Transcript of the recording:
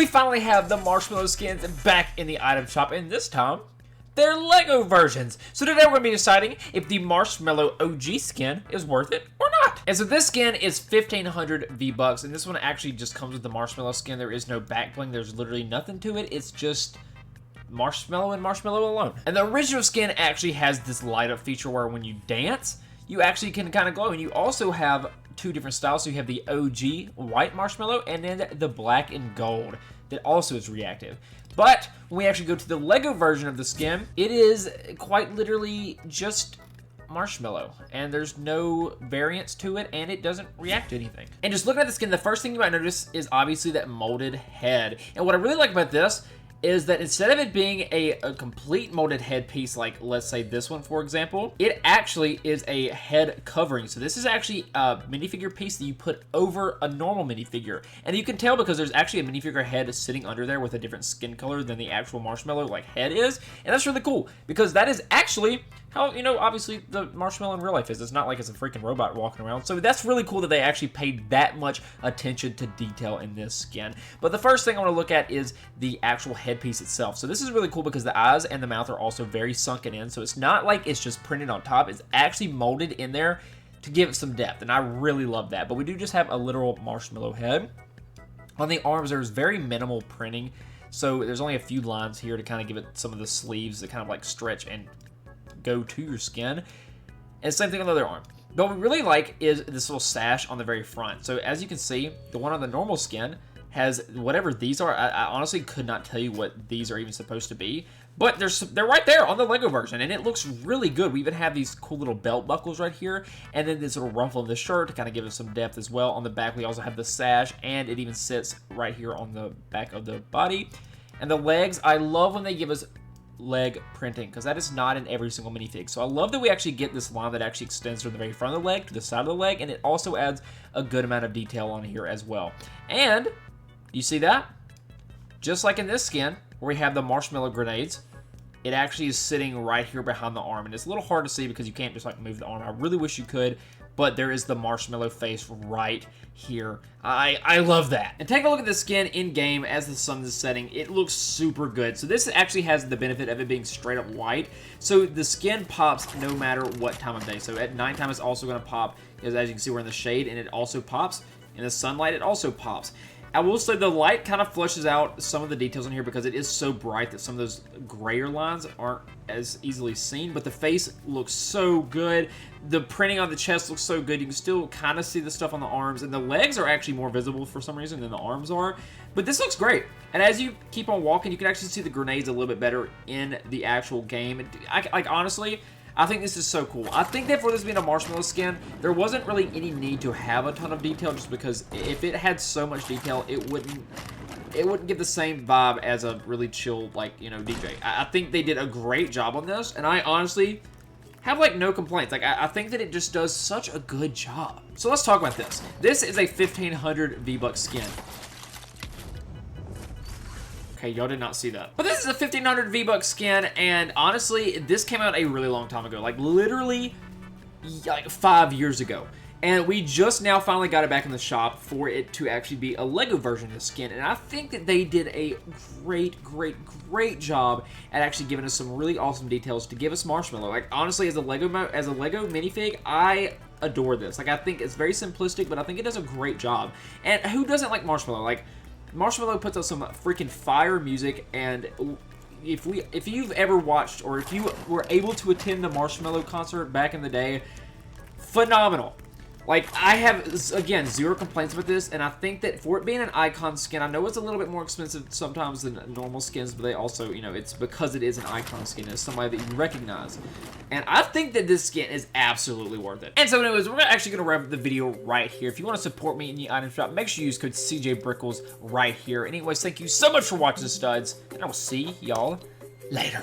we finally have the Marshmello skins back in the item shop, and this time, they're Lego versions. So today we're going to be deciding if the Marshmello OG skin is worth it or not. And so this skin is 1,500 V-Bucks, and this one actually just comes with the Marshmello skin. There is no back bling. There's literally nothing to it. It's just Marshmello and Marshmello alone. And the original skin actually has this light up feature where when you dance, you actually can kind of glow. And you also have two different styles. So you have the OG white Marshmello and then the black and gold that also is reactive. But when we actually go to the Lego version of the skin, it is quite literally just Marshmello, and there's no variance to it, and it doesn't react to anything. And just looking at the skin, the first thing you might notice is obviously that molded head. And what I really like about this is that instead of it being a complete molded head piece, like let's say this one for example, it actually is a head covering. So this is actually a minifigure piece that you put over a normal minifigure. And you can tell because there's actually a minifigure head sitting under there with a different skin color than the actual Marshmello like head is. And that's really cool because that is actually how, you know, obviously the Marshmello in real life is. It's not like it's a freaking robot walking around. So that's really cool that they actually paid that much attention to detail in this skin. But the first thing I want to look at is the actual headpiece itself. So this is really cool because the eyes and the mouth are also very sunken in. So it's not like it's just printed on top. It's actually molded in there to give it some depth. And I really love that. But we do just have a literal Marshmello head. On the arms, there's very minimal printing. So there's only a few lines here to kind of give it some of the sleeves that kind of like stretch and go to your skin. And same thing on the other arm. But what we really like is this little sash on the very front. So as you can see, the one on the normal skin has whatever these are. I honestly could not tell you what these are even supposed to be. But they're right there on the Lego version, and it looks really good. We even have these cool little belt buckles right here, and then this little ruffle in the shirt to kind of give it some depth as well. On the back, we also have the sash, and it even sits right here on the back of the body. And the legs, I love when they give us leg printing because that is not in every single minifig. So I love that we actually get this line that actually extends from the very front of the leg to the side of the leg, and it also adds a good amount of detail on here as well. And you see that? Just like in this skin where we have the Marshmello grenades, it actually is sitting right here behind the arm, and it's a little hard to see because you can't just like move the arm. I really wish you could, but there is the Marshmello face right here. I love that. And take a look at the skin in game as the sun is setting. It looks super good. So this actually has the benefit of it being straight up white. So the skin pops no matter what time of day. So at nighttime it's also going to pop because as you can see we're in the shade and it also pops. In the sunlight it also pops. I will say the light kind of flushes out some of the details in here because it is so bright that some of those grayer lines aren't as easily seen, but the face looks so good. The printing on the chest looks so good. You can still kind of see the stuff on the arms, and the legs are actually more visible for some reason than the arms are, but this looks great. And as you keep on walking, you can actually see the grenades a little bit better in the actual game. Like honestly, I think this is so cool. I think that for this being a Marshmello skin, there wasn't really any need to have a ton of detail just because if it had so much detail, it wouldn't give the same vibe as a really chill, like, you know, DJ. I think they did a great job on this, and I honestly have, like, no complaints. Like, I think that it just does such a good job. So let's talk about this. This is a 1,500 V-Bucks skin. Okay, y'all did not see that. But this is a 1,500 V-Bucks skin, and honestly, this came out a really long time ago. Like, literally, like 5 years ago. And we just now finally got it back in the shop for it to actually be a Lego version of the skin. And I think that they did a great job at actually giving us some really awesome details to give us Marshmello. Like, honestly, as a Lego minifig, I adore this. Like, I think it's very simplistic, but I think it does a great job. And who doesn't like Marshmello? Like, Marshmello puts out some freaking fire music, and if you've ever watched or if you were able to attend the Marshmello concert back in the day, phenomenal. Like, I have, again, zero complaints with this, and I think that for it being an icon skin, I know it's a little bit more expensive sometimes than normal skins, but they also, you know, it's because it is an icon skin. It's somebody that you recognize. And I think that this skin is absolutely worth it. And so anyways, we're actually going to wrap up the video right here. If you want to support me in the item shop, make sure you use code CJBrickles right here. Anyways, thank you so much for watching, studs, and I will see y'all later.